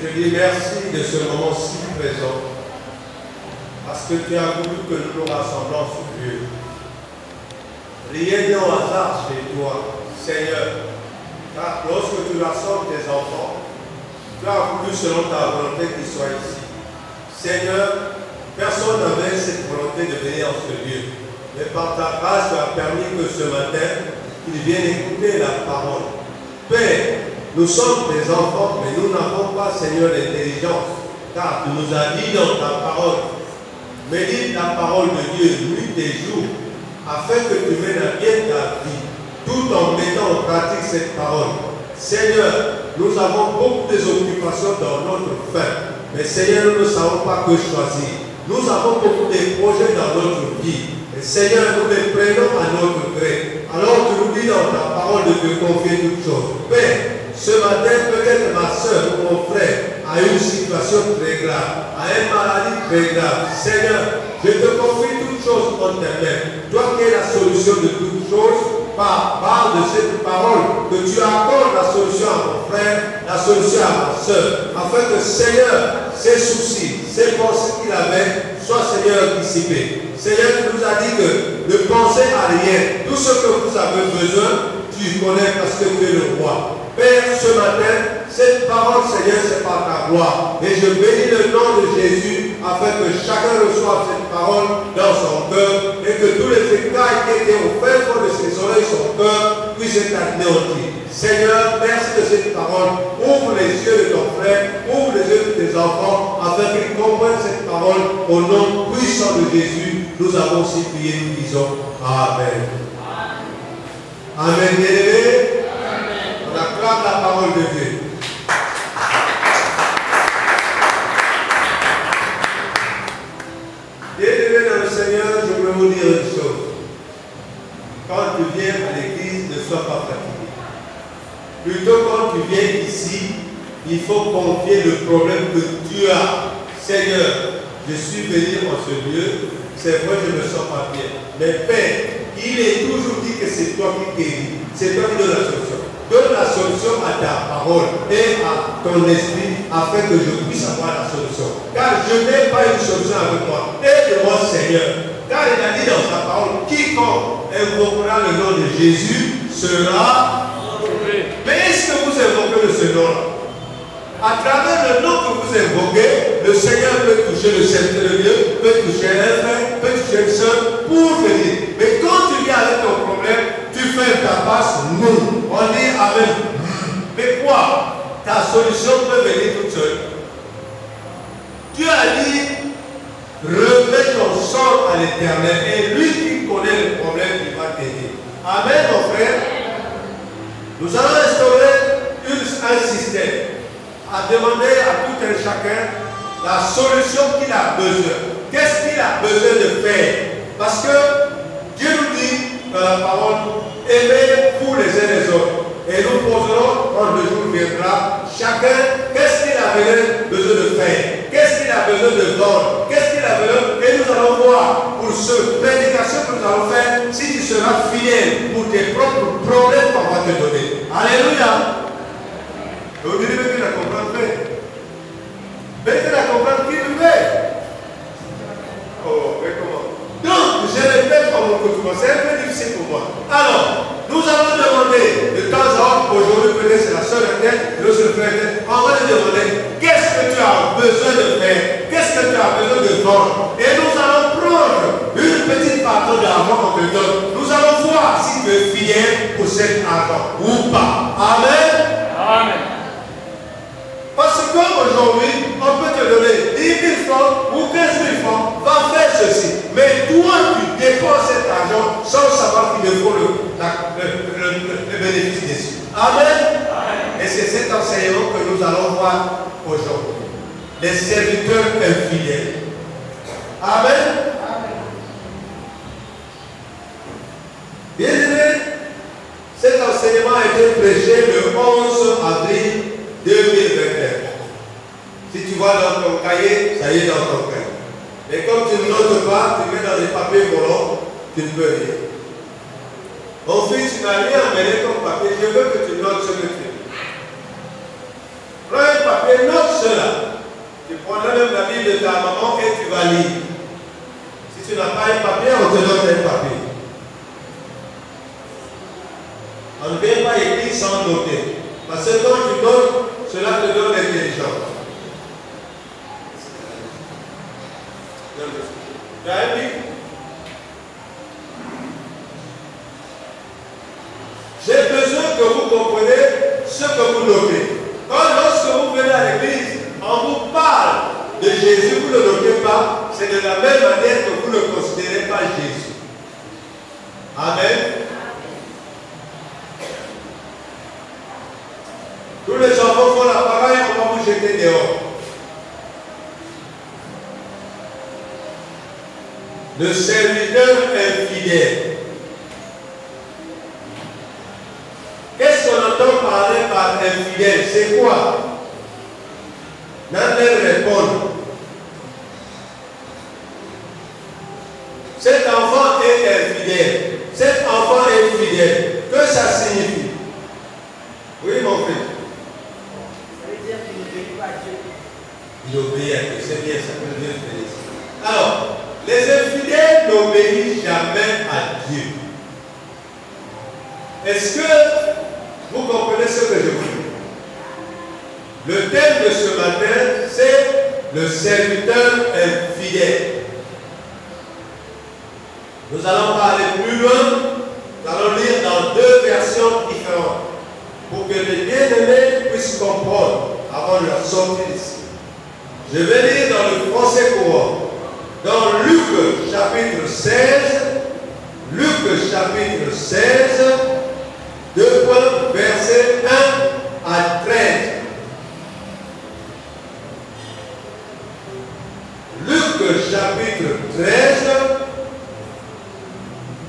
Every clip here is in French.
je dis merci de ce moment si présent, parce que tu as voulu que nous nous rassemblons sur Dieu. Rien n'est au hasard chez toi, Seigneur, car lorsque tu rassembles tes enfants, tu as voulu selon ta volonté qu'ils soient ici. Seigneur, personne n'avait cette volonté de venir en ce lieu, mais par ta grâce, tu as permis que ce matin, qu'ils viennent écouter la parole. Père, nous sommes des enfants, mais nous n'avons pas, Seigneur, l'intelligence, car tu nous as dit dans ta parole, médite la parole de Dieu nuit et jour, afin que tu mènes à bien ta vie, tout en mettant en pratique cette parole. Seigneur, nous avons beaucoup d'occupations dans notre fin, mais Seigneur, nous ne savons pas que choisir. Nous avons beaucoup de projets dans notre vie, et Seigneur, nous les prenons à notre gré. Alors tu nous dis dans ta parole de te confier toutes choses. Père, ce matin, peut-être ma soeur ou mon frère a une situation très grave, a une maladie très grave. Seigneur, je te confie toutes choses en tes mains. Toi qui es la solution de toutes choses, parle de cette parole, que tu accordes la solution à mon frère, la solution à ma soeur, afin que Seigneur, ses soucis, ses pensées qu'il avait, soient Seigneur dissipés. Seigneur, tu nous as dit que ne pensez à rien. Tout ce que vous avez besoin, tu connais parce que tu es le roi. Père, ce matin, cette parole, Seigneur, c'est par ta gloire. Et je bénis le nom de Jésus afin que chacun reçoive cette parole dans son cœur et que tous les écailles qui étaient au fin fond de ses oreilles, son cœur, puissent être anéantis. Seigneur, merci de cette parole. Ouvre les yeux de ton frère, ouvre les yeux de tes enfants afin qu'ils comprennent cette parole au nom puissant de Jésus. Nous avons aussi prié, nous disons Amen. Amen, bien-aimés. On acclame la parole de Dieu. Bien-aimés dans le Seigneur, je veux vous dire une chose. Quand tu viens à l'église, ne sois pas fatigué. Plutôt quand tu viens ici, il faut confier le problème que tu as. Seigneur, je suis venu en ce lieu, c'est vrai, je ne me sens pas bien. Mais Père, il est toujours dit que c'est toi qui guéris, c'est toi qui donnes la solution. Donne la solution à ta parole et à ton esprit afin que je puisse avoir la solution. Car je n'ai pas une solution avec moi. Aide-moi, Seigneur. Car il a dit dans sa parole, quiconque invoquera le nom de Jésus sera sauvé. Mais est-ce que vous invoquez de ce nom-là? À travers le nom que vous invoquez, le Seigneur peut toucher le Saint-Lieu, peut toucher un frère, peut toucher une soeur pour venir. Mais quand tu viens avec ton problème, tu fais ta passe, nous. On dit Amen. Mais quoi? Ta solution peut venir toute seule. Dieu a dit, remets ton sort à l'Éternel et lui qui connaît le problème, il va t'aider. Amen, mon frère. Nous allons instaurer un système à demander à tout un chacun la solution qu'il a besoin. Qu'est-ce qu'il a besoin de faire? Parce que Dieu nous dit dans la parole, aimez-vous les uns les autres. Et nous poserons, quand le jour viendra, chacun, qu'est-ce qu'il a besoin de faire? Qu'est-ce qu'il a besoin de vendre? Qu'est-ce qu'il a besoin? Et nous allons voir pour cette prédication que nous allons faire, si tu seras fidèle pour tes propres problèmes qu'on va te donner. Alléluia. Vous dites que tu la comprends bien. Mais tu la comprends qui le fait. Oh, mais comment? Donc, je répète comme on peut commencer, c'est un peu difficile pour moi. Alors, nous allons demander de temps en temps, aujourd'hui peut-être c'est la seule tête, l'autre c'est le frère tête, on va lui demander qu'est-ce que tu as besoin de faire, qu'est-ce que tu as besoin de vendre. Et nous allons prendre une petite partie d'argent qu'on te donne. Nous allons voir si tu es fidèle pour cet argent ou pas. Amen. Amen. Parce qu'aujourd'hui, on peut te donner 10 000 francs ou 15 000 francs, va faire ceci. Mais toi, tu dépenses cet argent sans savoir qu'il te faut le bénéfice dessus. Amen. Amen. Et c'est cet enseignement que nous allons voir aujourd'hui. Les serviteurs infidèles. Amen. Amen. Bien-aimé, cet enseignement a été prêché le 11 avril 2021. Si tu vois dans ton cahier, ça y est dans ton cahier. Mais comme tu ne notes pas, tu mets dans des papiers volants, tu ne peux rien. Mon fils, tu n'as rien amené comme papier, je veux que tu notes ce que tu dis. Prends un papier. papier, note cela. Tu prendras même la Bible de ta maman et tu vas lire. Si tu n'as pas un papier, on te donne un papier. On ne vient pas écrire sans noter. Parce que quand tu donnes, cela te donne l'intelligence. Tu as un livre? J'ai besoin que vous compreniez ce que vous notez. Lorsque vous venez à l'église, on vous parle de Jésus, vous ne le notez pas, c'est de la même manière que vous ne considérez pas Jésus. Amen. Tous les enfants font la pareille, on va vous jeter dehors. Le serviteur infidèle. Qu'est-ce qu'on entend parler par infidèle? C'est quoi? N'allez répondre. Cet enfant est infidèle. Cet enfant est fidèle. Que ça signifie? Oui, mon fils. Ça veut dire qu'il n'obéit pas à Dieu. Il obéit à Dieu. C'est bien ça que Dieu fait. Alors, les infidèles n'obéissent jamais à Dieu. Est-ce que vous comprenez ce que je vous dis? Le thème de ce matin, c'est le serviteur infidèle. Nous allons parler plus loin. Nous allons lire dans deux versions différentes pour que les bien-aimés puissent comprendre avant de la sortie d'ici. Je vais lire dans le français courant. Dans Luc chapitre 16, Luc chapitre 16, 2 points, versets 1 à 13. Luc chapitre 13,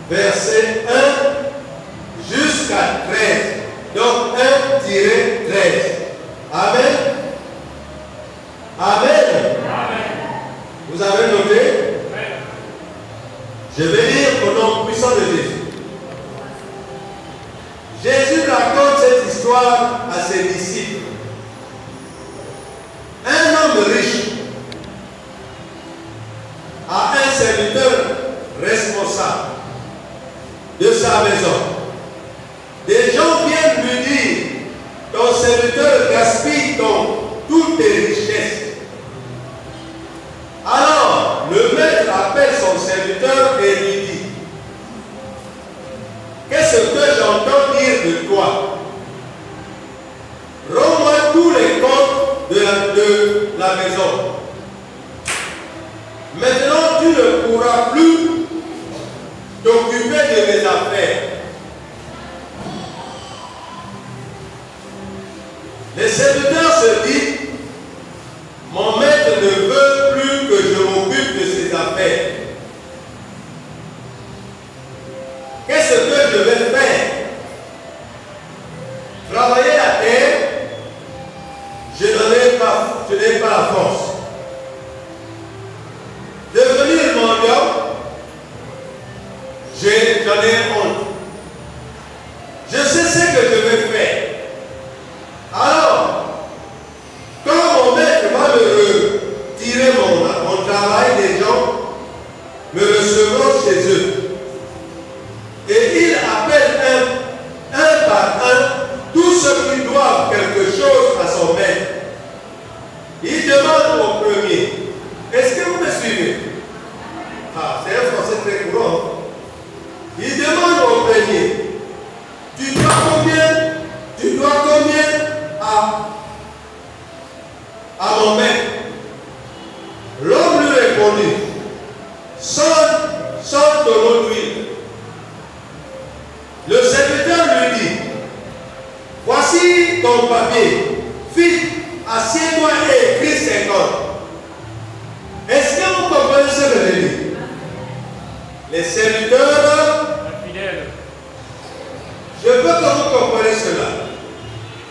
verset 1 jusqu'à 13. Donc 1-13. Amen. Amen. Vous avez noté? Je vais lire au nom puissant de Jésus. Jésus raconte cette histoire à ses disciples. Un homme riche a un serviteur responsable de sa maison. Des gens viennent lui dire, ton serviteur gaspille toutes tes richesses. Alors, le maître appelle son serviteur et lui dit, qu'est-ce que j'entends dire de toi? Rends-moi tous les comptes de la maison. Maintenant, tu ne pourras plus t'occuper de mes affaires. Les serviteurs se disent, mon maître ne veut plus que je m'occupe de ses affaires. Qu'est-ce que je vais faire? Travailler la terre, je n'ai pas la force. Devenir mendiant, j'en ai honte. Je sais ce que je vais faire. Alors, quand mon maître va me retirer mon travail, les gens me recevront chez eux. Et il appelle un par un tous ceux qui doivent quelque chose à son maître. Il demande au premier, est-ce que vous me suivez? Ah, c'est un français très courant. Il demande au premier, tu dois combien? Tu dois combien à mon maître? L'homme lui répondit, 100 tonneaux d'huile. Le serviteur lui dit, voici ton papier, fils, assieds-toi et écris 50. Est-ce que vous comprenez ce que je dis? Les serviteurs, je veux que vous compreniez cela.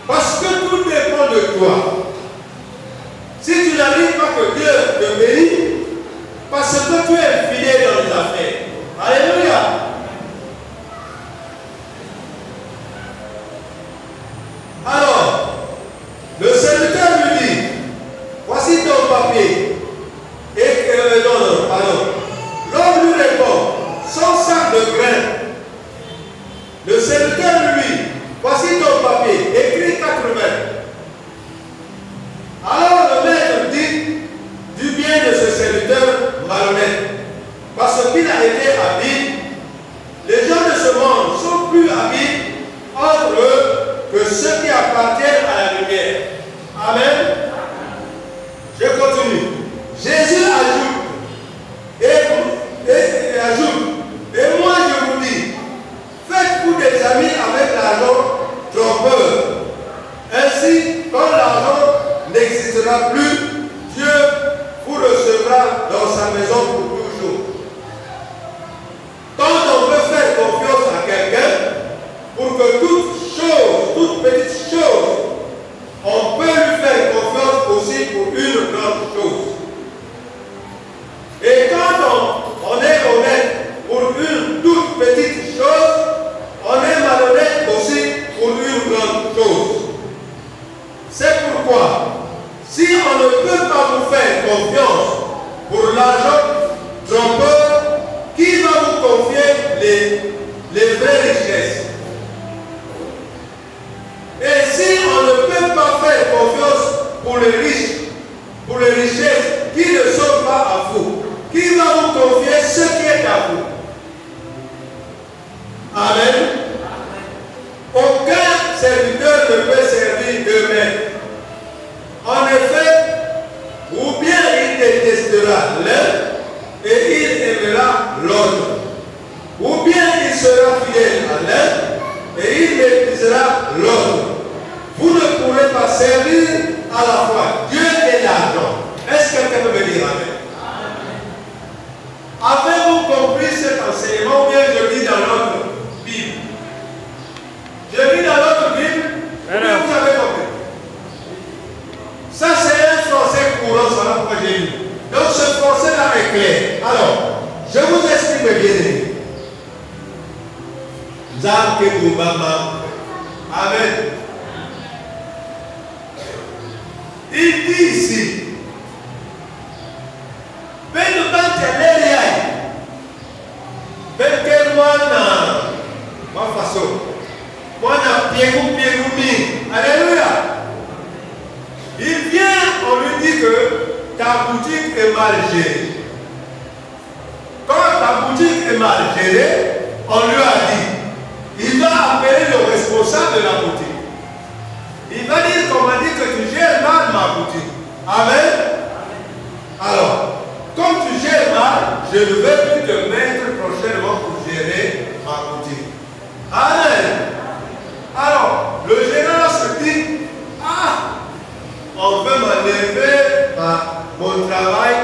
Parce que tout dépend de toi. Si tu n'arrives pas que Dieu te bénisse, parce que tu es fidèle dans les affaires. Alléluia. Alors, ne peut servir deux maîtres. En effet, ou bien il détestera l'un et il aimera l'autre. Ou bien il sera fidèle à l'un et il méprisera l'autre. Vous ne pourrez pas servir à la fois Dieu et l'argent. Est-ce que quelqu'un peut me dire amen? Avez-vous compris cet enseignement ou bien je lis dans notre Bible? Je lis dans notre Bible, ou bien vous avez compris? Ça c'est un français courant, voilà pourquoi j'ai lu. Donc ce français-là est clair. Alors, je vous explique mes bien-aimés. Amen. Il dit ici, alléluia. Il vient, on lui dit que ta boutique est mal gérée. Quand ta boutique est mal gérée, on lui a dit, il va appeler le responsable de la boutique. Il va dire qu'on m'a dit que tu gères mal ma boutique. Amen. Alors, comme tu gères mal, je ne vais plus te mettre prochainement pour gérer ma boutique. Amen. Alors, le gérant se dit, ah, on veut m'enlever mon travail,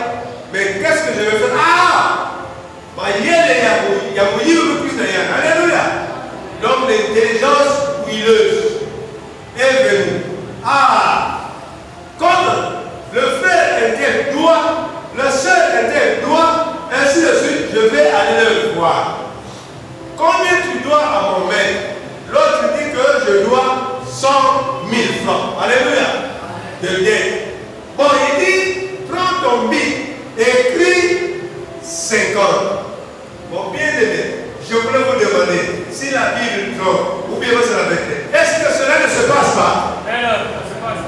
mais qu'est-ce que je vais faire? Ah, alléluia. Donc l'intelligence huileuse est venue. Ah, comme le frère était droit, le seul était droit, ainsi de suite, je vais aller le voir. Combien tu dois à mon maître? L'autre dit que je dois 100 000 francs. Alléluia. De dette. Bon, il dit, prends ton bic, écris 50. Bon, bien aimé, je voulais vous demander si la Bible trompe ou bien c'est la vérité. Est-ce que cela ne se passe pas? Non, ça se passe.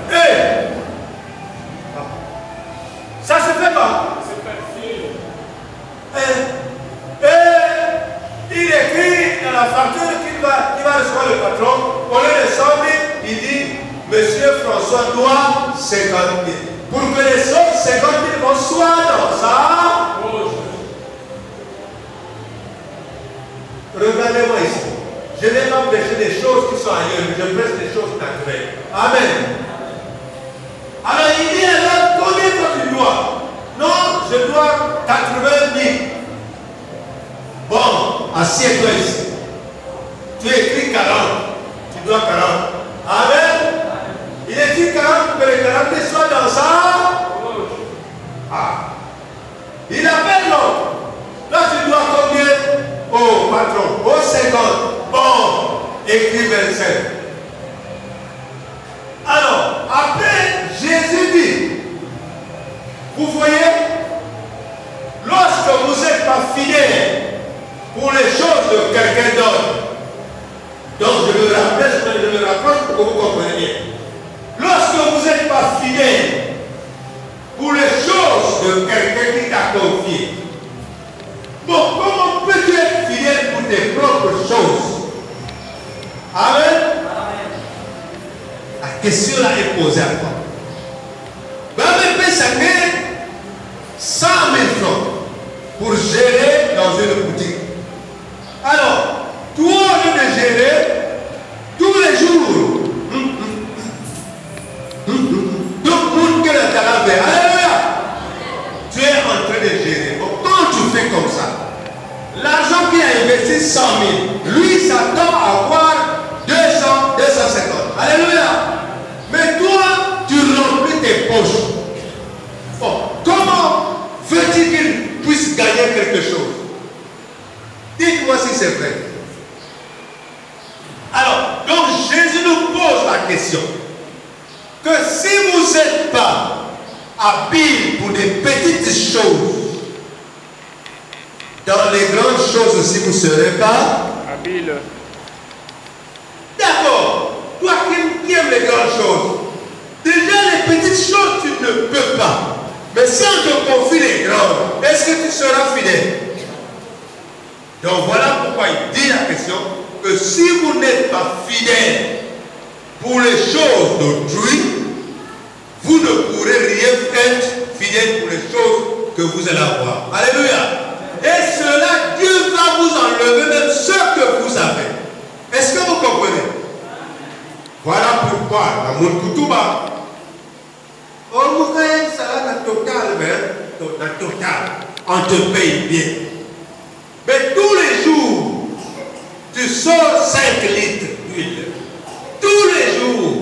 Ça se fait pas? Il écrit dans la facture qu'il va recevoir le patron, au lieu de 100 000, il dit, Monsieur François doit 50 000. Pour que les autres 50 000 soient dans ça. Regardez-moi ici. Je n'ai pas prêché des choses qui sont ailleurs, mais je prêche des choses naturelles. Amen. Alors il dit alors, combien toi tu dois? Non, je dois 80 000. Bon, assieds-toi ici. Tu écris 40. Tu dois 40. Amen. Il écrit 40 pour que les 40 soient dans ça. Ah. Il appelle l'autre. Là, tu dois combien? Oh, patron. Oh, 50. Bon, écris 25. Alors, après, Jésus dit, vous voyez, lorsque vous n'êtes pas fidèle pour les choses de quelqu'un d'autre, donc je me rapproche pour que vous compreniez bien. Lorsque vous n'êtes pas fidèle pour les choses de quelqu'un qui t'a confié, bon, comment peux-tu être fidèle pour tes propres choses? Amen. La question là est posée à toi. Ben, mais ça fait 100 000 francs pour gérer dans une boutique. Alors, toi, au lieu de gérer, tous les jours, tout le monde qui est dans ta vie, alléluia, tu es en train de gérer. Donc, quand tu fais comme ça, l'argent qu'il a investi 100 000, lui s'attend à avoir 200, 250. Alléluia. Mais toi, tu remplis tes poches. Bon, comment veux-tu qu'il puisse gagner quelque chose? Dites-moi si c'est vrai. Alors, donc Jésus nous pose la question que si vous n'êtes pas habile pour des petites choses, dans les grandes choses aussi vous ne serez pas habile. D'accord. Toi qui aimes les grandes choses, déjà les petites choses tu ne peux pas. Mais si on te confie les grandes, est-ce que tu seras fidèle? Donc voilà pourquoi il dit la question que si vous n'êtes pas fidèle pour les choses d'autrui, vous ne pourrez rien être fidèle pour les choses que vous allez avoir. Alléluia. Et cela, Dieu va vous enlever même ce que vous avez. Est-ce que vous comprenez? Voilà pourquoi, dans mon Koutuba, on on te paye bien. Mais tous les jours, tu sors 5 litres d'huile. Tous les jours,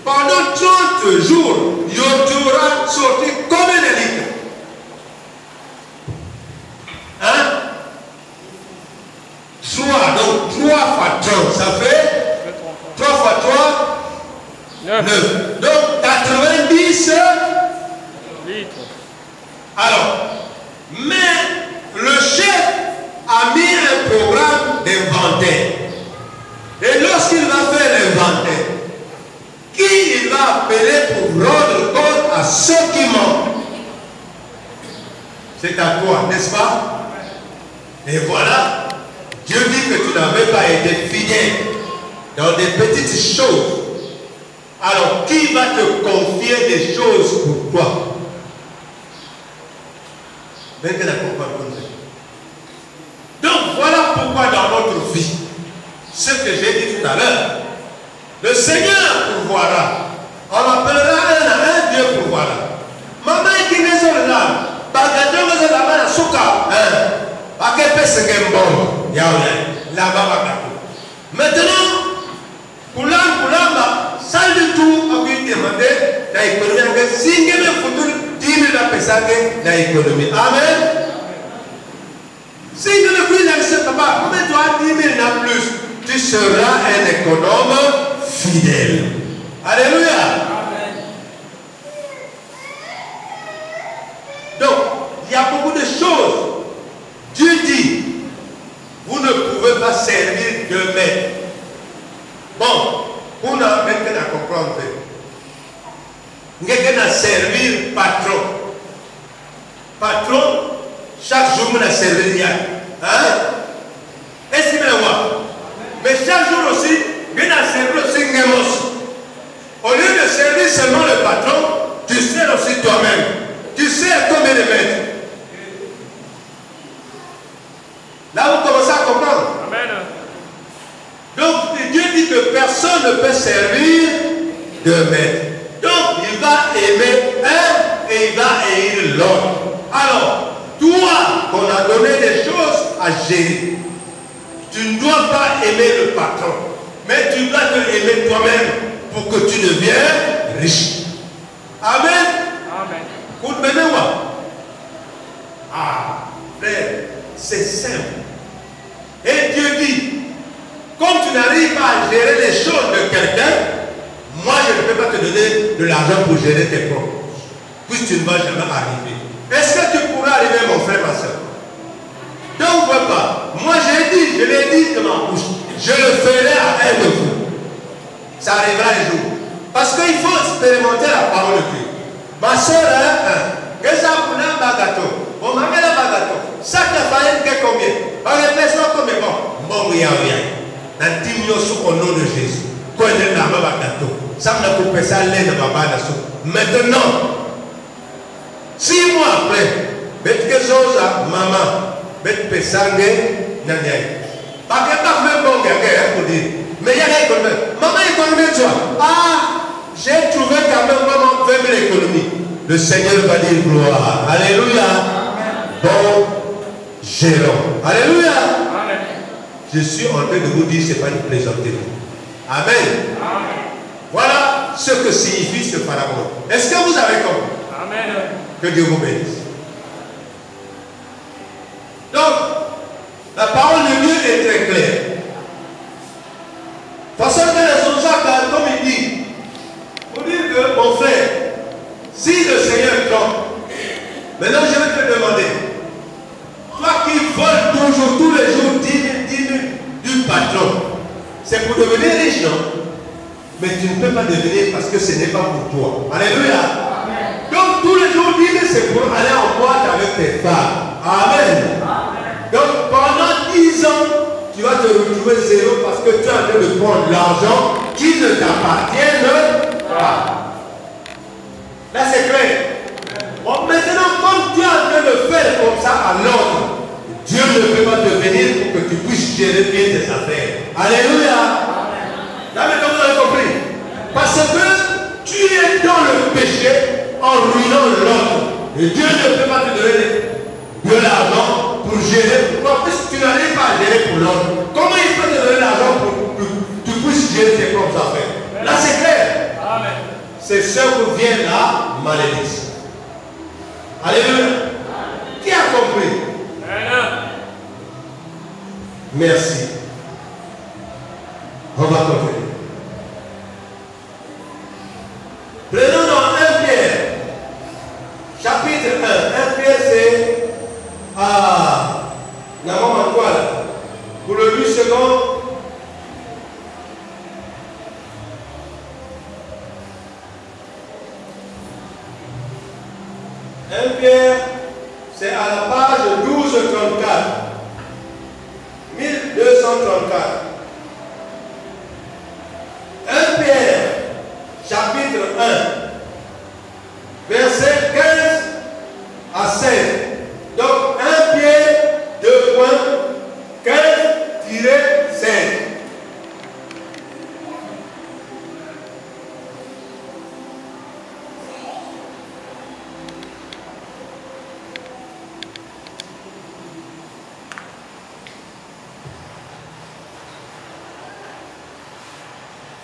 pendant 30 jours, tu auras sorti combien de litres? Hein? 3, donc 3 fois 30, ça fait 3 fois 3, 9. Donc 90 litres. Alors, mais le chef a mis un programme d'inventaire. Et lorsqu'il va faire l'inventaire, qui il va appeler pour rendre compte à ceux qui manquent? C'est à toi, n'est-ce pas? Et voilà, Dieu dit que tu n'avais pas été fidèle dans des petites choses. Alors, qui va te confier des choses pour toi? Donc, voilà pourquoi dans notre vie, ce que j'ai dit tout à l'heure, le Seigneur pourvoira. On appellera un Dieu pourvoira. Maman qui n'est pas là, bagaton n'est pas là, souka, à quel pays c'est bon, là-bas. Maintenant, pour l'âme, ça du tout, on peut demander dans l'économie, si il y a un futur, 10 000 personnes dans l'économie. Amen. Si tu ne plus l'acceptes pas, comme tu as 10 000 en plus, tu seras un économe fidèle. Alléluia. Amen. Donc, il y a beaucoup de choses. Dieu dit, vous ne pouvez pas servir deux maîtres. Bon, on a maintenant à comprendre. Vous avez servir patron. Patron, chaque jour, on a servi. Hein? Est-ce que vous voyez? Mais chaque jour aussi, on a servi aussi Ngemos. Au lieu de servir seulement le patron, tu sers aussi toi-même. Tu sers combien de maîtres? Là, vous commencez à comprendre. Amen. Donc, Dieu dit que personne ne peut servir deux maîtres. Donc, il va aimer un et il va haïr l'autre. Alors, toi, qu'on a donné des choses à gérer, tu ne dois pas aimer le patron, mais tu dois te aimer toi-même pour que tu deviennes riche. Amen. Amen. Ah, frère, c'est simple. Et Dieu dit, comme tu n'arrives pas à gérer les choses de quelqu'un, moi je ne peux pas te donner de l'argent pour gérer tes propres, puisque tu ne vas jamais arriver. Est-ce que tu pourras arriver, mon frère, ma soeur? Donc, ne vois pas. Moi, je l'ai dit de ma bouche. Je le ferai à un de vous. Ça arrivera un jour. Parce qu'il faut expérimenter la parole de Dieu. Ma soeur, que ça vous n'a pas gâteau. On m'a mis la bagato. Ça qui a fallu que combien? On réfléchit combien? Bon, oui. Au nom de Jésus. Quand on est dans ma gâteau. Ça m'a coupé ça, l'aide de ma bagato. Maintenant, 6 mois après, bête que chose à maman, bête pessangue, n'anyai. Pas que pas même bon gars, pour dire. Mais il y a l'économie. Maman, économie, toi. Ah, j'ai trouvé quand même maman fait de l'économie. Le Seigneur va dire gloire. Alléluia. Bon gérant. Alléluia. Amen. Je suis en train de vous dire, ce n'est pas une plaisanterie. Amen. Amen. Voilà ce que signifie ce pharaon. Est-ce que vous avez compris? Amen. Que Dieu vous bénisse. Donc, la parole de Dieu est très claire. Parce que les Jacques, comme il dit, pour dire que, mon frère, si le Seigneur trompe, maintenant je vais te demander, toi qui voles toujours, tous les jours, 10 000 du patron, c'est pour devenir riche, non? Mais tu ne peux pas devenir parce que ce n'est pas pour toi. Alléluia. Donc tous les jours, 10 000, c'est pour aller en boîte avec tes femmes. Amen. Donc pendant 10 ans, tu vas te retrouver zéro parce que tu es en train de prendre l'argent qui ne t'appartiennent pas. Là, c'est clair. Bon, maintenant, comme tu es en train de faire comme ça à l'ordre, Dieu ne peut pas te venir pour que tu puisses gérer bien tes affaires. Alléluia. Là, maintenant, vous avez compris. Parce que tu es dans le péché en ruinant l'autre. Et Dieu ne peut pas te donner de l'argent pour gérer. Pourquoi? Puisque tu n'arrives pas à gérer pour l'autre. Comment il peut te donner l'argent pour que tu puisses gérer tes propres affaires? Là, c'est clair. Amen. C'est ce que vient la malédiction. Alléluia. Qui a compris? Merci. On va continuer. Prenons dans 1 Pierre, chapitre 1. 1 Pierre, c'est la maman en toile. Pour le 8 secondes. Pierre, c'est à la page 1234. 1234. 1 Pierre, chapitre 1, verset 15 à 16. Donc 1 Pierre, 2 points, 15-16.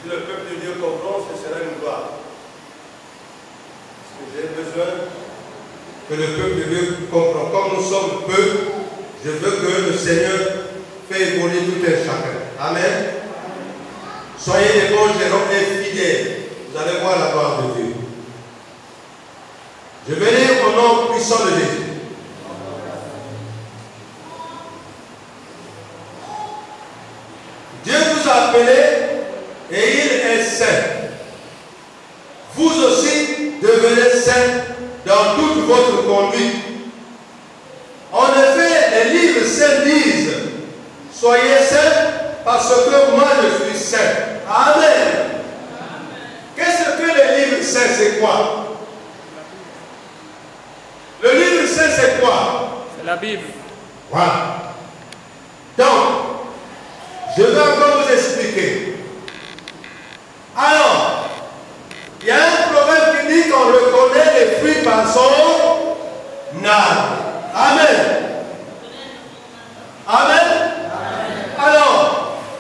Si le peuple de Dieu comprend, ce sera une gloire. Parce que j'ai besoin que le peuple de Dieu comprenne. Comme nous sommes peu, je veux que le Seigneur fait évoluer tout un chacun. Amen. Soyez des bons gérants et fidèles. Vous allez voir la gloire de Dieu. Je vais lire au nom puissant de Jésus. Dieu vous a appelé et il est saint. Vous aussi devenez saints dans toute votre conduite. En effet, les livres saints disent: soyez saints parce que moi je suis saint. Amen. Qu'est-ce que les livres saints, c'est quoi? Le livre saint, c'est quoi? C'est la Bible. Voilà. Donc, je vais encore vous expliquer. Alors, il y a un proverbe qui dit qu'on reconnaît les fruits par son arbre. Amen. Amen. Alors,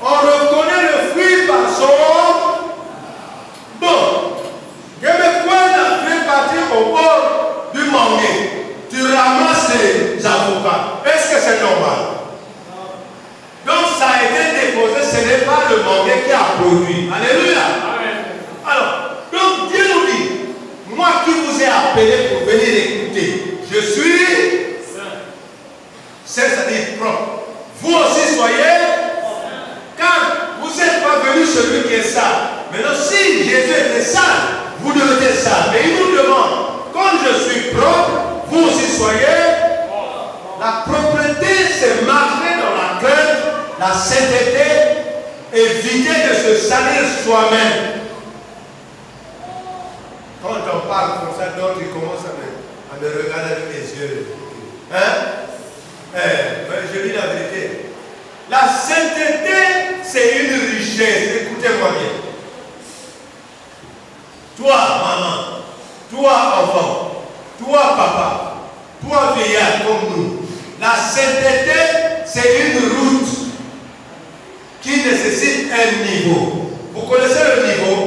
on reconnaît le fruit par son... Bon, je me crois là, tu es parti au bord du manguier. Tu ramasses les avocats. Est-ce que c'est normal? Donc ça a été déposé, ce n'est pas le manguier qui a produit. Alléluia. Amen. Alors, donc Dieu nous dit, moi qui vous ai appelé pour venir écouter, je suis saint, c'est-à-dire propre. Vous aussi soyez, car vous n'êtes pas venu celui qui est sale. Maintenant, si Jésus était sale, vous devez être sale. Mais il nous demande, comme je suis propre, vous aussi soyez. La propreté, c'est marcher dans la crainte, la sainteté, éviter de se salir soi-même. Quand on parle comme ça, d'autres ils commencent à me regarder avec les yeux. Hein? Je dis la vérité. La sainteté, c'est une richesse. Écoutez-moi bien. Toi, maman, toi, enfant, toi, papa, toi, vieillard comme nous. La sainteté, c'est une route qui nécessite un niveau. Vous connaissez le niveau?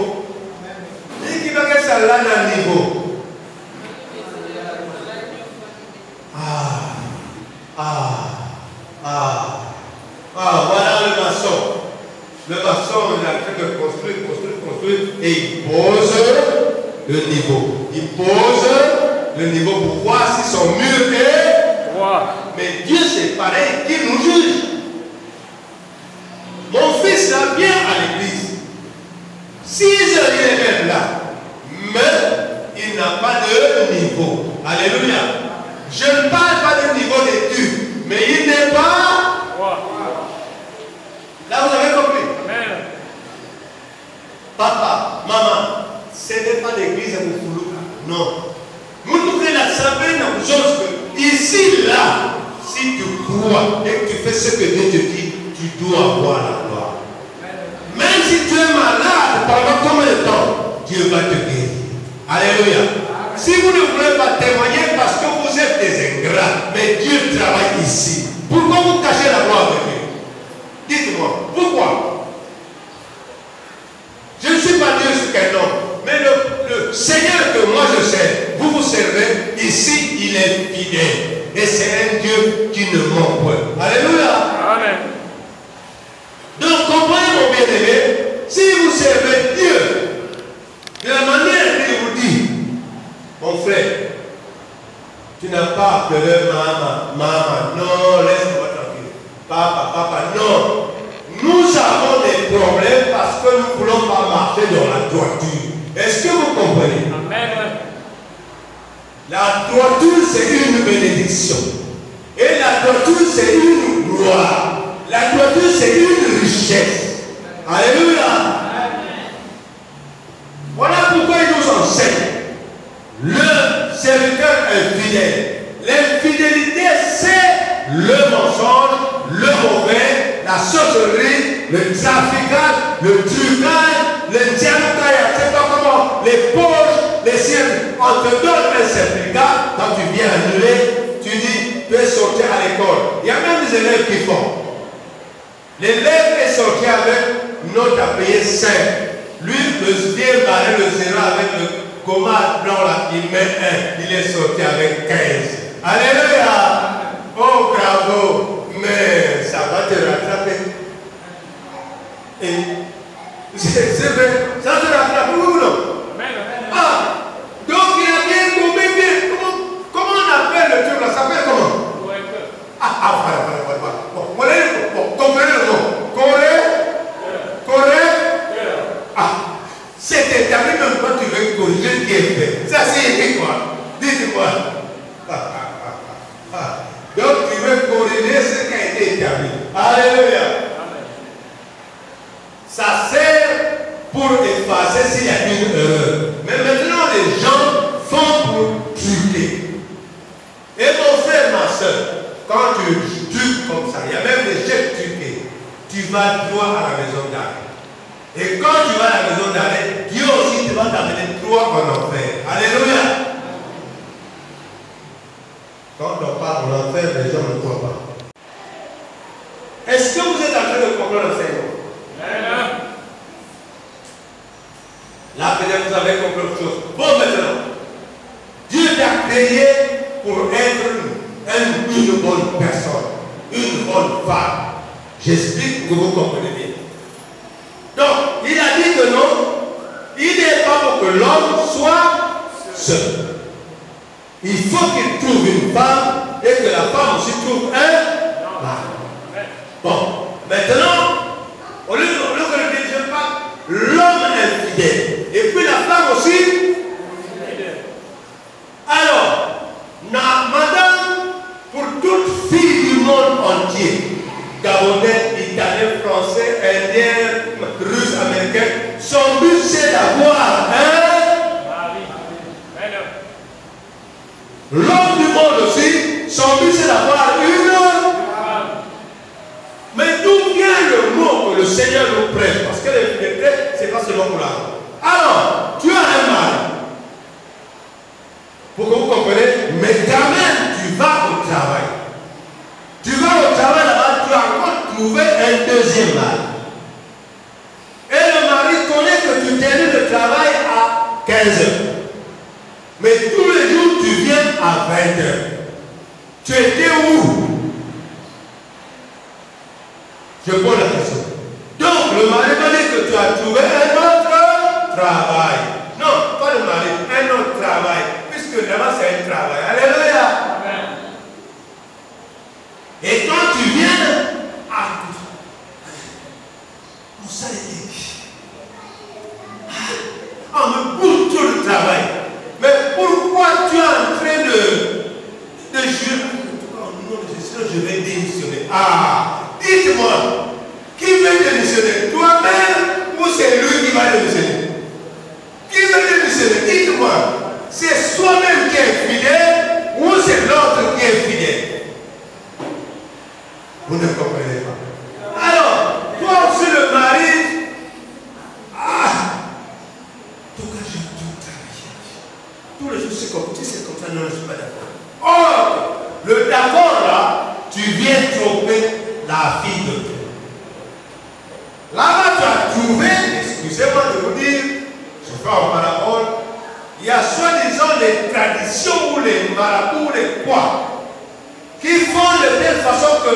Dis qui va que ça là dans le niveau. Voilà le maçon. Le maçon est en train de construire, et il pose le niveau. Il pose le niveau pour voir si son mur est droit. Mais Dieu, c'est pareil, qu'il nous juge. Mon fils là vient à l'église. 6 heures, il est même là. Mais il n'a pas de niveau. Alléluia. Je ne parle pas de niveau d'études, mais il n'est pas. Là, vous avez compris. Non. Nous devons savoir dans les choses que ici, là, si tu crois et que tu fais ce que Dieu te dit, tu dois avoir la gloire. Même si tu es malade pendant combien de temps, Dieu va te guérir. Alléluia. Si vous ne voulez pas témoigner parce que vous êtes des ingrats, mais Dieu travaille ici. Pourquoi vous cachez la gloire de Dieu? Dites-moi, pourquoi? Je ne suis pas Dieu sur quel nom, mais le Seigneur que moi je sais, vous servez, ici il est fidèle. Et c'est un Dieu qui ne ment point. Alléluia. Amen. Donc comprenez mon bien-aimé, si vous servez Dieu, de la manière qu'il vous dit, mon frère, tu n'as pas appelé maman, non, laisse-moi tranquille. Papa, non. Nous avons des problèmes parce que nous ne voulons pas marcher dans la droiture. Est-ce que vous comprenez? Amen. La droiture, c'est une bénédiction. Et la droiture, c'est une gloire. La droiture, c'est une richesse. Alléluia. Voilà pourquoi il nous enseigne. Le serviteur est fidèle. L'infidélité, c'est le mensonge, le mauvais, la sorcellerie, le traficage, le trucage, le dialogue, c'est pas comment, les poches, les ciels. On te donne un certificat, quand tu viens annuler, tu dis, tu es sorti à l'école. Il y a même des élèves qui font. L'élève est sorti avec une note à payer 5. Lui, le vient barrer le 0 avec le coma blanc là, il met 1. Il est sorti avec 15. Alléluia! Oh, bravo! Mais ça va te rattraper. Et c'est vrai, ça te rattrape ou non? Ah! Donc il a bien tombé bien. Comment on appelle le truc là? Ça s'appelle comment? Voilà. Bon, comprenez le mot. Correct? Ah! C'est établi même quand tu veux corriger ce qui est fait. Ça c'est quoi? Dites-moi. Donc tu veux corriger ce qui a été établi. Alléluia. Ça sert pour effacer s'il y a une erreur. Mais maintenant les gens font pour truquer. Et mon frère, ma soeur, quand tu truques comme ça, il y a même des chefs truqués, tu vas droit à la maison d'arrêt. Et quand tu vas à la maison d'arrêt, Dieu aussi te va t'amener droit en enfer. Alléluia. Quand on parle en enfer, les gens ne croient pas. Est-ce que vous êtes en train de comprendre l'enseignement? Là, peut-être vous avez compris autre chose. Bon, maintenant, Dieu t'a créé pour être une bonne personne, une bonne femme. J'explique pour que vous compreniez bien. Donc, il a dit que non, il n'est pas pour que l'homme soit seul. Il faut qu'il trouve une femme et que la femme aussi trouve un mari. Bon, maintenant, au lieu que le Dieu parle, l'homme est fidèle. Et puis la femme aussi. Alors, madame, pour toute fille du monde entier, Gabonais, Italien, Français, Indien, Russe, Américain, son but c'est d'avoir un mari. L'homme du monde aussi, son but c'est d'avoir une femme. Mais d'où vient le mot que le Seigneur nous prête? Parce que le prêtre, c'est pas seulement pour l'argent. Alors, tu as un mari. Pour que vous compreniez, mais quand même, tu vas au travail. Tu vas au travail là-bas, tu as encore trouvé un deuxième mari. Et le mari connaît que tu termines le travail à 15 heures. Mais tous les jours, tu viens à 20 heures. Tu étais où? Je pose la question. Donc, le mari m'a dit que tu as trouvé un autre travail. Non, pas le mari, un autre travail. Puisque là-bas, c'est un travail. Alléluia. Et quand tu viens à on s'arrête. On me bouge tout le travail. Mais pourquoi tu es en train de jurer? Sinon, je vais démissionner. Ah, dites-moi, qui veut démissionner? Toi-même ou c'est lui qui va démissionner? Qui veut démissionner? Dites-moi. C'est Là-bas, tu as trouvé, excusez-moi de vous dire, je fais en parabole, il y a soi-disant les traditions ou les marabouts ou les quoi qui font de telle façon que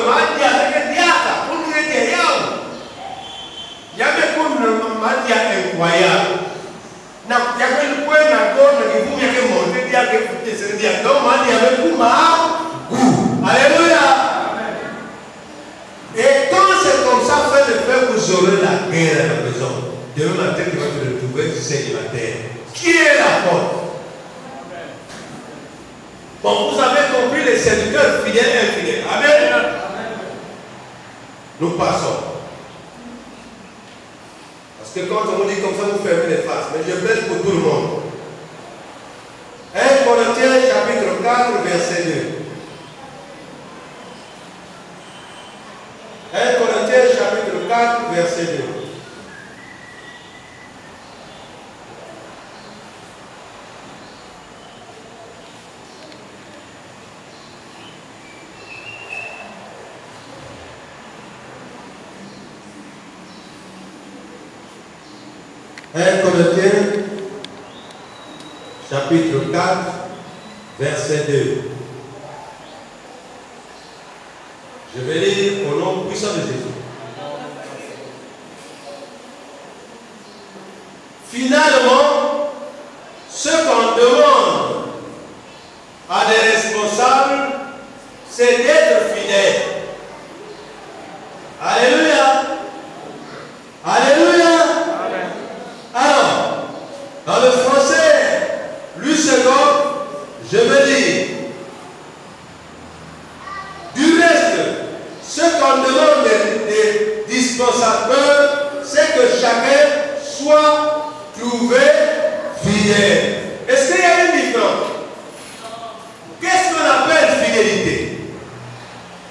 il y a des coups de madia incroyable. Il y a des points d'accord, mais vous avez monté, il y a des coups de servir. Donc, il y a des coups de alléluia. Et quand c'est comme ça, fait le fait, vous aurez la guerre à la maison. Demain matin, tu vas te retrouver célibataire. Qui est la faute? Bon, vous avez compris les serviteurs fidèles et infidèles. Amen. Nous passons. Parce que quand on vous dit comme ça, vous fermez les faces. Mais je blesse pour tout le monde. 1 Corinthiens chapitre 4, verset 2. 1 Corinthiens chapitre 4, verset 2. Corinthiens, chapitre 4, verset 2. Je vais lire au nom puissant de Jésus. Finalement, ce qu'on demande à des responsables, c'est d'être fidèles. Alléluia. Alléluia. Alors, dans le français, lui second, je veux dire, du reste, ce qu'on demande des dispensables, c'est que chacun soit trouvé fidèle. Est-ce qu'il y a une différence? Qu'est-ce qu'on appelle fidélité?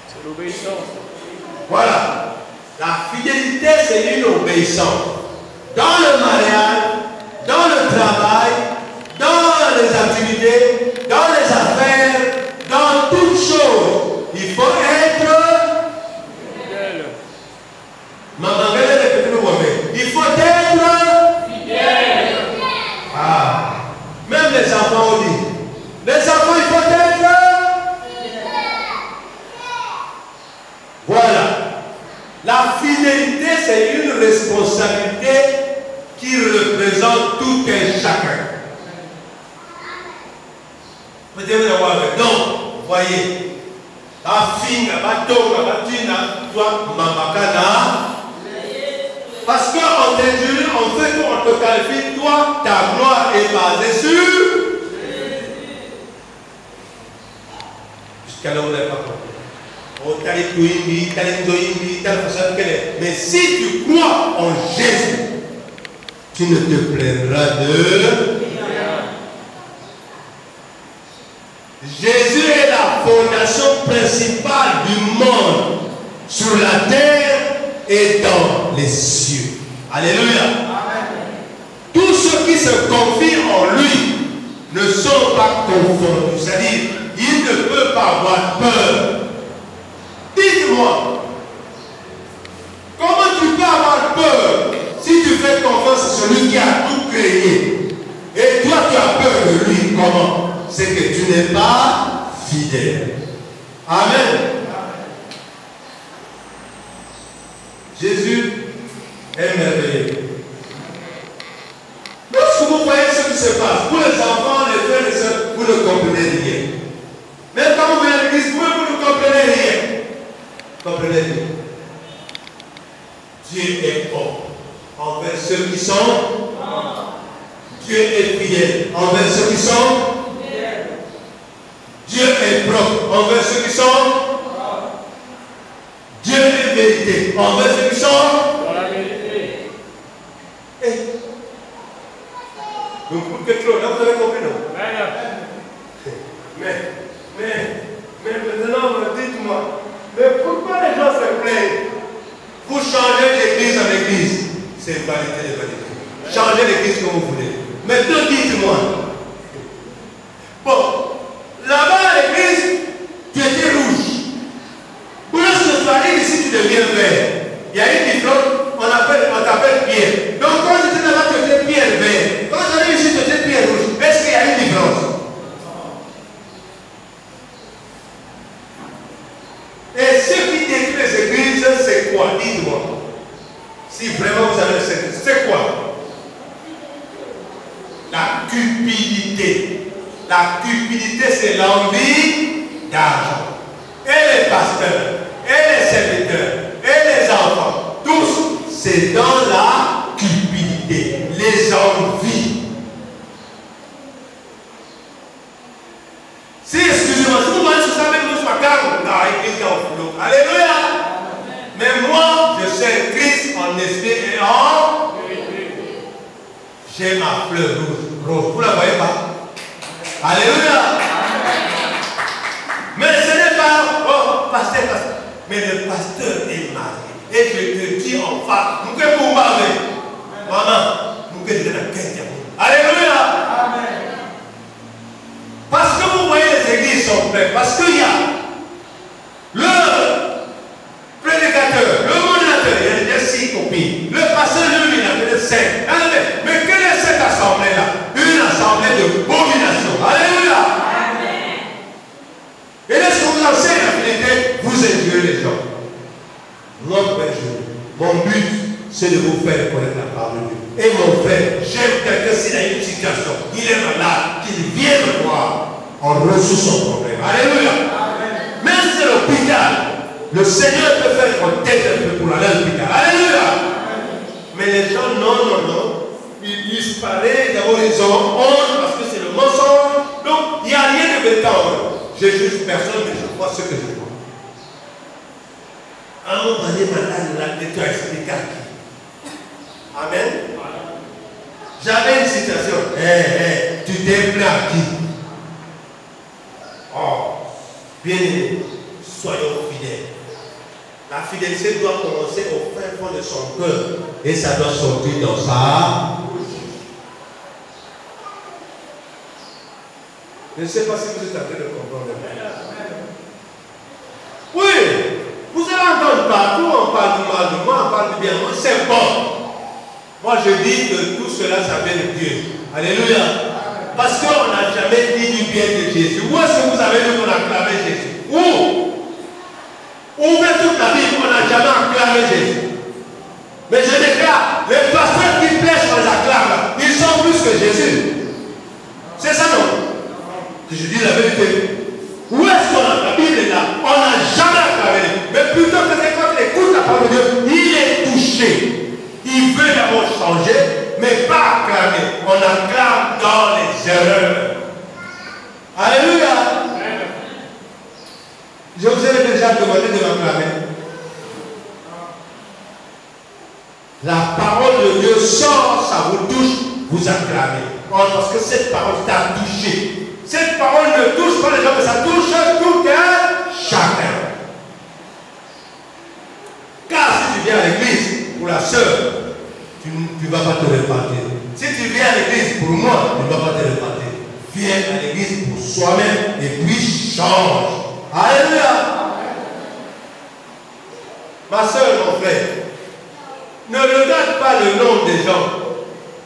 C'est l'obéissance. Voilà. La fidélité, c'est une obéissance. Dans le mariage, dans le travail, dans les activités, dans les affaires, dans toutes choses, il faut être Fidèle. il faut être Fidèle. Ah, même les enfants ont dit. Les enfants, il faut être. Voilà. La fidélité, c'est une responsabilité qui représente tout un chacun. Vous devez l'avoir avec. Donc, voyez, la fille, la parce qu'en t'injure, on fait qu'on te qualifie, toi, ta gloire est basée sur. Jusqu'à là, on n'a pas compris. Mais si tu crois en Jésus, tu ne te plaindras de rien. Jésus est la fondation principale du monde sur la terre et dans les cieux. Alléluia. Tous ceux qui se confient en lui ne sont pas confondus. C'est-à-dire, ils ne peuvent pas avoir peur. Dites-moi, comment tu peux avoir peur si tu fais confiance à celui qui a tout créé et toi tu as peur de lui? Comment? C'est que tu n'es pas fidèle. Amen. Jésus est merveilleux. Lorsque vous voyez ce qui se passe, pour les enfants, les frères et sœurs, vous ne comprenez rien. Même quand vous venez à l'église, vous ne comprenez rien. Comprenez-vous? Dieu est bon envers ceux qui sont. Dieu est fidèle envers ceux qui sont. Dieu est propre envers ceux qui sont. Dieu est vérité envers ceux qui sont. Dans la vérité. Donc, pour que trop, là vous avez compris, non? Mais maintenant, dites-moi. Mais pourquoi les gens se plaignent? Vous changez d'église en église. C'est une vanité de vanité. Changez l'église comme vous voulez. Maintenant, dites-moi. Bon, là-bas à l'église, tu étais rouge. Lorsque tu arrives ici, tu deviens vert. Il y a une différence, on appelle Si vraiment vous avez le secret, c'est quoi? La cupidité. La cupidité, c'est l'envie d'argent. Et les pasteurs, et les serviteurs, et les enfants, tous, c'est dans la cupidité, les envies. Si, excusez-moi, si vous voyez sur ça, même nous, sur ma carte, non, église dans le flot. Alléluia. Mais moi, je sais Christ en esprit et en vérité. J'ai ma fleur rose. Vous ne la voyez pas? Alléluia. Mais ce n'est pas, oh, pasteur. Mais le pasteur est marié. Et je te dis en face, nous que vous parlez. Maman, nous que vous êtes dans quel diable. Alléluia. Parce que vous voyez les églises sont pleines. Parce qu'il y a le prédicateur, le modérateur, il y a 6 copines. Le pasteur lui, il a fait 5. Mais quelle est cette assemblée-là? Une assemblée de domination. Alléluia. Et lorsque vous enseignez la vérité, vous injurez les gens. Notre Père, mon but, c'est de vous faire connaître la parole de Dieu. Et mon frère, j'aime quelqu'un s'il a une situation, il est malade, qu'il vienne me voir, on résout son problème. Alléluia. Même si c'est l'hôpital, le Seigneur peut faire qu'on t'aide un peu pour aller à l'hôpital. Alléluia. Mais les gens, non. Ils disparaissent, d'abord ils ont honte parce que c'est le mensonge. Donc, il n'y a rien de véritable. Je juge personne, mais je crois ce que je vois. À un moment donné, malade, tu as expliqué à qui? Amen. J'avais une situation. Tu t'es plaint à qui? Oh, bien aimé, soyons fidèles. La fidélité doit commencer au fin fond de son cœur et ça doit sortir dans sa bouche. Je ne sais pas si vous êtes en train de comprendre. Oui, vous allez entendre partout, on parle du mal de moi, on parle du bien de moi, c'est bon. Moi je dis que tout cela, ça vient de Dieu. Alléluia. Parce qu'on n'a jamais dit du bien de Jésus. Où est-ce que vous avez vu qu'on a acclamé Jésus? Où? Ouvrez toute la Bible, on n'a jamais acclamé Jésus. Mais je déclare, les pasteurs qui prêchent, on les acclame, ils sont plus que Jésus. C'est ça non? Je dis la vérité. Où est-ce qu'on a la Bible est là? On n'a jamais acclamé. Mais plutôt que quand il écoute la parole de Dieu, il est touché. Il veut d'abord changer, mais pas acclamer. On acclame dans les erreurs. Alléluia. Je vous ai déjà demandé de m'acclamer. La parole de Dieu sort, ça vous touche, vous acclamez. Parce que cette parole t'a touché. Cette parole ne touche pas les gens, mais ça touche tout un chacun. Car si tu viens à l'église pour la sœur, tu ne vas pas te repentir. Si tu viens à l'église pour moi, tu ne vas pas te repentir. Viens à l'église pour soi-même et puis change. Alléluia. Ma soeur, mon frère, ne regarde pas le nom des gens.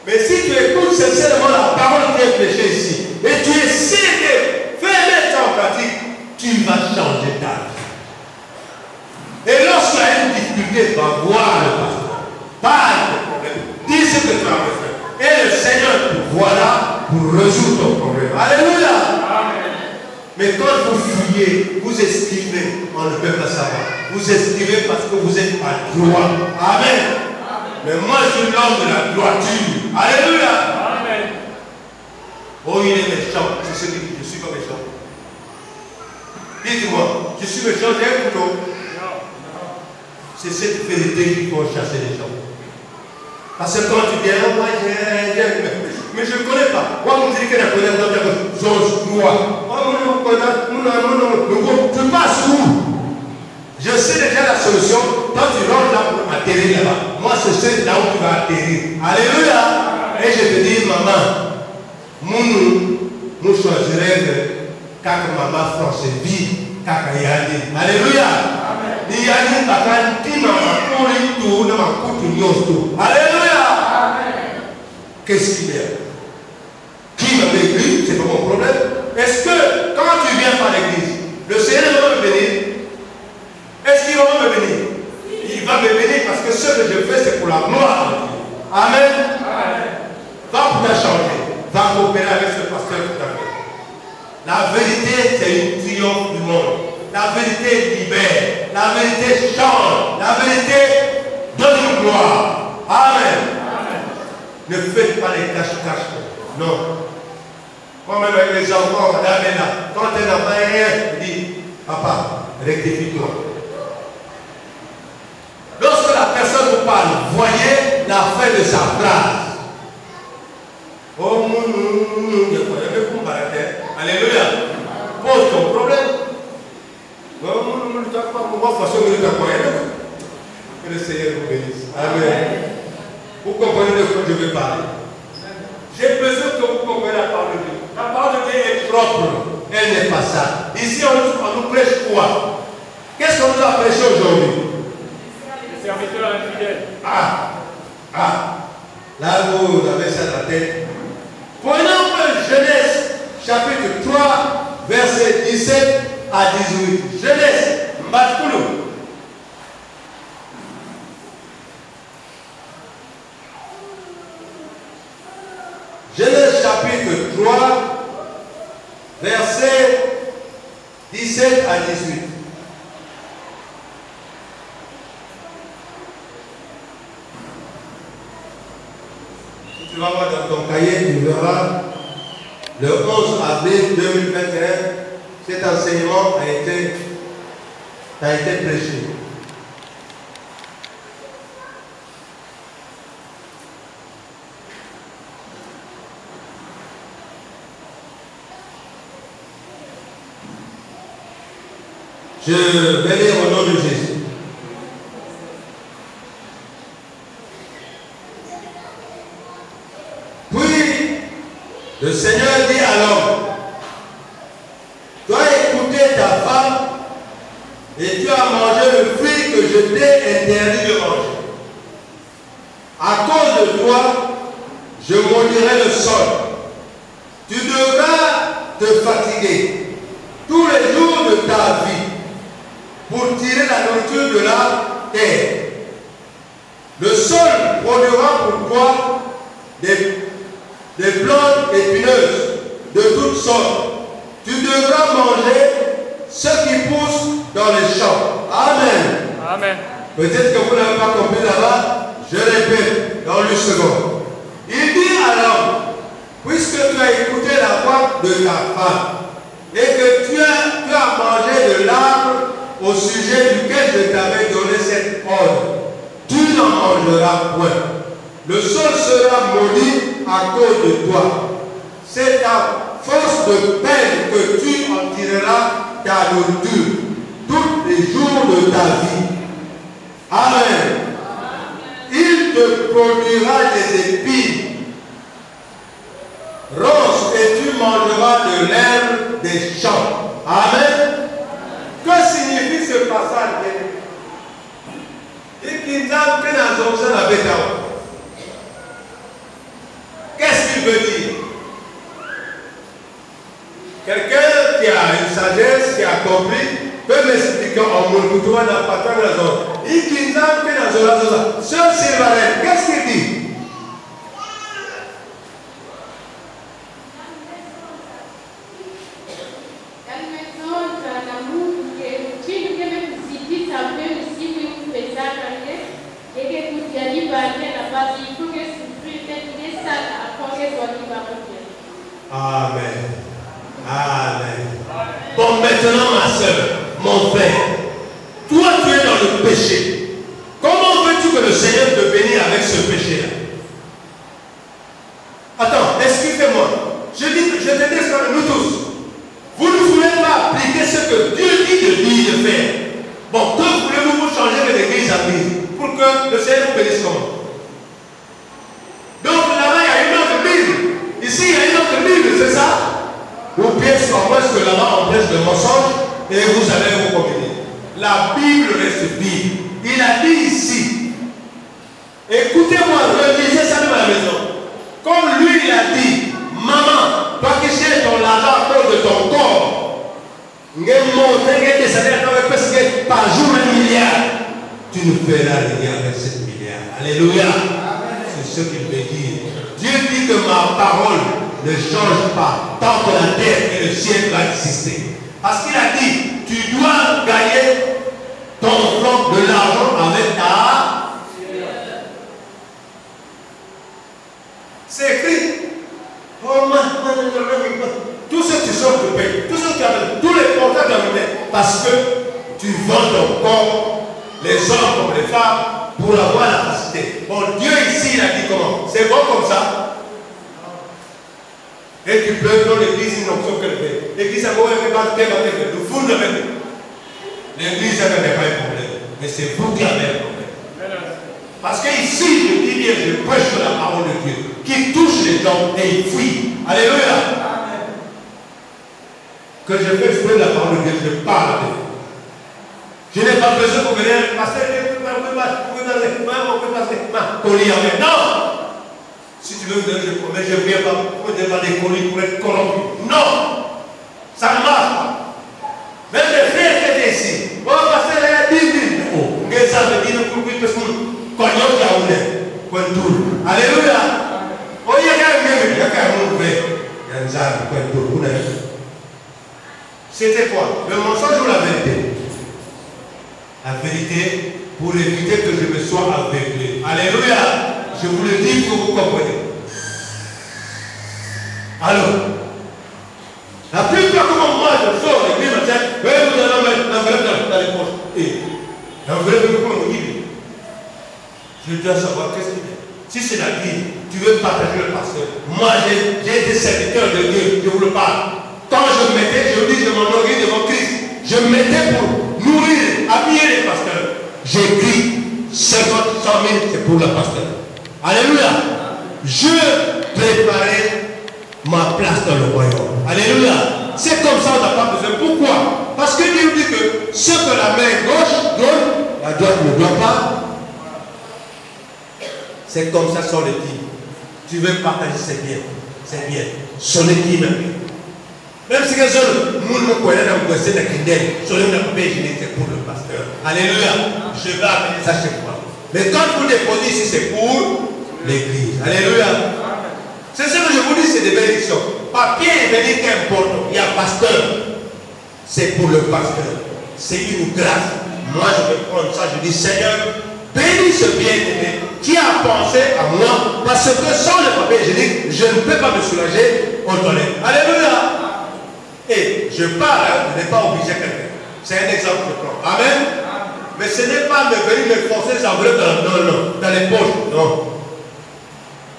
Mais si tu écoutes sincèrement la parole qui est prêchée ici, et tu essaies de faire mettre en pratique, tu vas changer ta vie. Et lorsqu'il y a une difficulté, va voir le pasteur. Parle de problème. Dis ce que tu as besoin. Et le Seigneur te voilà pour résoudre ton problème. Alléluia. Amen. Mais quand vous fuyez, vous esquivez, on ne peut pas savoir. Vous esquivez parce que vous êtes à droite. Amen. Mais moi, je suis l'homme de la droiture. Alléluia. Amen. Oh, il est méchant. C'est ce qui dit, je suis pas méchant. Dites-moi, je suis méchant, j'ai un couteau. C'est cette vérité qu'il faut chasser les gens. Parce que quand tu viens, moi, mais je ne connais pas. Moi, on me dit que je connais pas, j'ose croire. Tu passes où? Je sais déjà la solution. Quand tu rentres là pour atterrir là-bas, moi, je sais là où tu vas atterrir. Alléluia. Et je te dis, maman, nous choisirons que quand maman français vit, quand il y a dit. Alléluia. Il y a une bataille qui m'a couru tout, n'a pas couru tout. Alléluia. Qu'est-ce qu'il y a? Qui m'a béni? C'est pas mon problème. Est-ce que quand tu viens par l'église, le Seigneur va me bénir? Est-ce qu'il va me bénir? Il va me bénir parce que ce que je fais, c'est pour la gloire de Dieu. Amen. Va pour ta changer. Va coopérer avec ce pasteur tout à fait. La vérité, c'est une triomphe du monde. La vérité libère. La vérité change. La vérité donne une gloire. Amen. Ne faites pas les cache-cache. Non. Moi-même avec les enfants, quand un enfant est rien, il dit, papa, rectifie-toi. Lorsque la personne vous parle, voyez la fin de sa phrase. Oh, alléluia. Pose ton problème. Que le Seigneur vous bénisse. Amen. Vous comprenez de quoi je vais parler. J'ai besoin que vous compreniez la parole de Dieu. La parole de Dieu est propre. Elle n'est pas ça. Ici, on nous prêche quoi? Qu'est-ce qu'on nous a prêché aujourd'hui? Le serviteur infidèle. Là, vous avez ça dans la tête. Prenons Genèse, chapitre 3, verset 17 à 18. Genèse, Mbatkoulou. Genèse chapitre 3, verset 17 à 18. Si tu vas voir dans ton cahier, tu verras le 11 avril 2021, cet enseignement a été prêché. Je vais lire au nom de Jésus. Puis, le Seigneur dit à l'homme, tu as écouté ta femme et tu as mangé le fruit que je t'ai interdit de manger. À cause de toi, je maudirai le sol. Tu devras te fatiguer tous les jours de ta vie pour tirer la nourriture de la terre. Le sol produira pour toi des plantes épineuses de toutes sortes. Tu devras manger ce qui pousse dans les champs. Amen. Amen. Peut-être que vous n'avez pas compris là-bas. Je répète dans une seconde. Il dit à l'homme, puisque tu as écouté la voix de ta femme et que tu as mangé de l'arbre au sujet duquel je t'avais donné cet ordre, tu n'en mangeras point. Le sol sera maudit à cause de toi. C'est à force de peine que tu en tireras ta nourriture tous les jours de ta vie. Amen. Il te produira des épines ronces et tu mangeras de l'herbe des champs. Amen. Que signifie ce passage? Qu'est-ce qu'il veut dire? Quelqu'un qui a une sagesse, qui a compris, peut m'expliquer en Moulkoutoua n'a pas tant raison. Sœur Sylvarette, qu'est-ce qu'il dit? Amen. Amen. Bon, maintenant, ma soeur, mon frère, toi, tu es dans le péché. Comment veux-tu que le Seigneur te bénisse avec ce péché-là? Attends, excusez-moi. Je te dis ça, nous tous. Vous ne voulez pas appliquer ce que Dieu dit de faire. Bon, que voulez-vous vous changer de l'église à l'église pour que le Seigneur vous bénisse comment? Donc là-bas, il y a une autre Bible. Ici, il y a une autre Bible, c'est ça? Vous pièces en moins que là-bas, on prêche de mensonges et vous allez vous communier. La Bible reste Bible. Il a dit ici, écoutez-moi, relisez ça dans la maison. Comme lui, il a dit, maman, toi qui cherches ton argent à cause de ton corps, par jour 1 milliard, tu ne feras rien avec 7 milliards. Alléluia. C'est ce qu'il veut dire. Dieu dit que ma parole ne change pas tant que la terre et le ciel vont exister. Parce qu'il a dit, tu dois gagner ton front de l'argent avec ta... C'est écrit. Oh, tout ce que tu sors de paix, tout ce que tu as, tous les contrats que tu as menés, parce que tu vends ton corps, les hommes comme les femmes, pour avoir la facilité. Bon, Dieu ici, il a dit comment? C'est bon comme ça. Et tu peux dans l'église, ils n'ont que le fait. L'église, ça va être pas le fond de l'église, ça n'est pas un problème. Mais c'est vous qui avez un problème. Parce que ici, je dis bien, je prêche la parole de Dieu, qui touche les gens et ils fuient. Alléluia. Que je fais exprès la parole de Dieu, je parle avec vous. Je n'ai pas besoin de venir passer, non. Si tu veux venir, je promets, je ne viens pas pour demander colis pour être corrompu. Non. Ça ne marche pas. Même les frères qui étaient ici, on va passer là, 10 000 euros. Ça veut dire pour que alléluia. Oh, il y a c'était quoi? Le mensonge ou la vérité? La vérité pour éviter que je me sois aveuglé. Alléluia. Je vous le dis pour vous compreniez. Alors, la plupart comme moi, je sors l'église matin, vous allez l'enveloppe dans les poches. Et l'enveloppe, comment on dit? Je dois savoir qu'est-ce qu'il est. Si c'est la vie, tu veux partager le pasteur. Moi, j'ai été serviteur de Dieu, je vous le parle. Quand je me mettais, je vous dis, je m'enorgueillis devant Christ. Je me mettais pour nourrir, habiller les pasteurs. J'ai écrit 50, 100 000, c'est pour le pasteur. Alléluia. Je préparais ma place dans le royaume. Alléluia. C'est comme ça, on n'a pas besoin. Pourquoi? Parce que Dieu dit que ce que la main gauche donne, la droite ne doit pas. C'est comme ça son équipe. Tu veux partager, c'est bien. C'est bien. Son équipe même. Même si les autres, nous ne connaissons pas le c'est pour le pasteur. Alléluia. Je vais amener ça chez moi. Mais quand vous déposez ici, c'est pour l'église. Alléluia. C'est ce que je vous dis, c'est des bénédictions. Papier est venu qu'importe. Il y a pasteur. C'est pour le pasteur. C'est une grâce. Moi, je vais prendre ça. Je dis, Seigneur, bénis ce bien-aimé qui a pensé à moi. Parce que sans le papier, je dis, je ne peux pas me soulager au toilette. Alléluia. Et je parle, je n'ai pas obligé quelqu'un. C'est un exemple que je prends. Amen. Mais ce n'est pas de venir me forcer les enveloppes dans les poches. Non.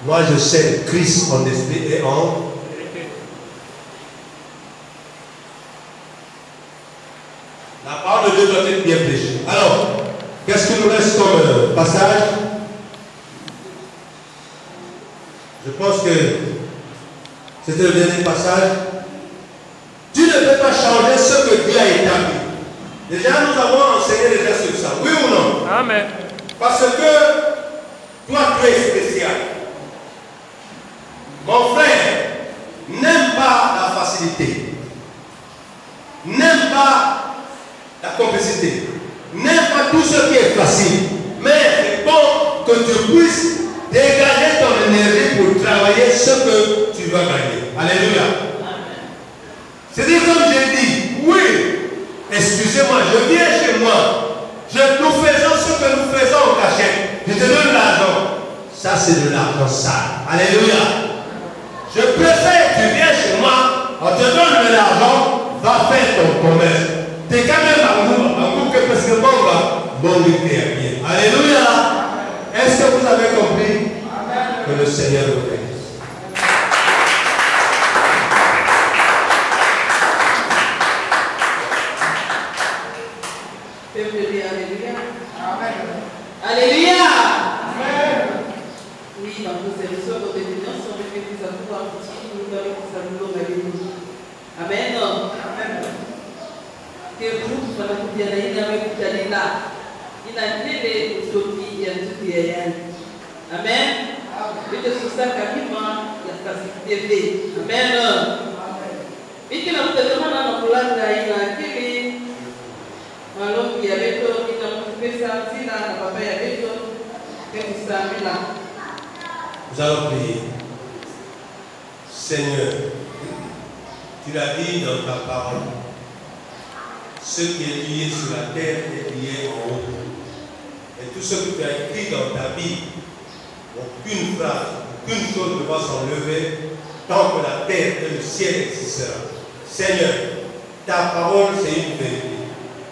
Moi, je sais Christ en esprit et en... La parole de Dieu doit être bien prêchée. Alors, qu'est-ce qu'il nous reste comme passage? Je pense que c'était le dernier passage. Tu ne peux pas changer ce que Dieu a établi. Déjà, nous avons enseigné déjà sur ça. Oui ou non? Amen. Parce que toi, tu es spécial. Mon frère n'aime pas la facilité. N'aime pas la complicité. N'aime pas tout ce qui est facile. Mais c'est bon que tu puisses dégager ton énergie pour travailler ce que tu vas gagner. Alléluia. C'est-à-dire, comme j'ai dit, oui, excusez-moi, je viens chez moi, nous faisons ce que nous faisons au cachet, je te donne l'argent. Ça, c'est de l'argent sale. Alléluia. Je préfère que tu viens chez moi, on te donne de l'argent, va faire ton commerce. T'es quand même à vous, que parce que bon, t'es bien. Alléluia. Est-ce que vous avez compris? Que le Seigneur vous bénisse. Alléluia. Amen. Alléluia. Amen. Oui, dans vos émissions, vos évidences, on fait que ça vous va nous donner que ça nous donne. Amen. Amen. Que vous, pendant que vous allez là, il a fait les autres, il y a tout qui est. Amen. Et que sur ça, carrément, il y a facilité. Amen. Et que nous te demandons pour la alors qu'il y avait d'autres qui ont fait ça, si là, papa y avait d'autres. Nous allons prier. Seigneur, tu l'as dit dans ta parole, ce qui est lié sur la terre est lié en haut. Et tout ce que tu as écrit dans ta Bible, aucune phrase, aucune chose ne va s'enlever tant que la terre et le ciel existera. Seigneur, ta parole c'est une vérité.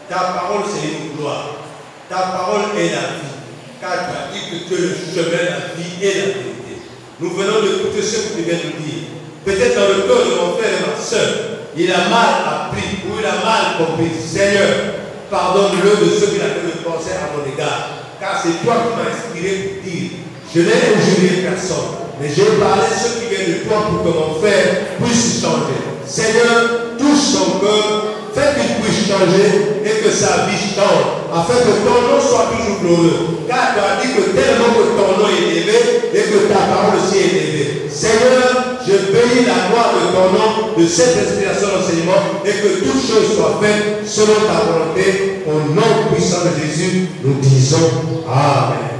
Ta parole c'est une gloire. Ta parole est la vie. Car tu as dit que tu es le chemin, la vie et la vérité. Nous venons d'écouter ce que tu viens de dire. Peut-être dans le cœur de mon frère et ma soeur, il a mal appris ou il a mal compris. Seigneur, pardonne-le de ce qu'il a fait de penser à mon égard. Car c'est toi qui m'as inspiré pour dire. Je n'ai injurié personne, mais j'ai parlé ce qui vient de toi pour que mon frère puisse changer. Seigneur, touche son cœur, fais qu'il puisse changer et que sa vie change, afin que ton nom soit toujours glorieux. Car tu as dit que tellement que ton nom est élevé et que ta parole aussi est élevée. Seigneur, je bénis la gloire de ton nom, de cette inspiration d'enseignement, et que toutes choses soient faites selon ta volonté. Au nom puissant de Jésus, nous disons Amen.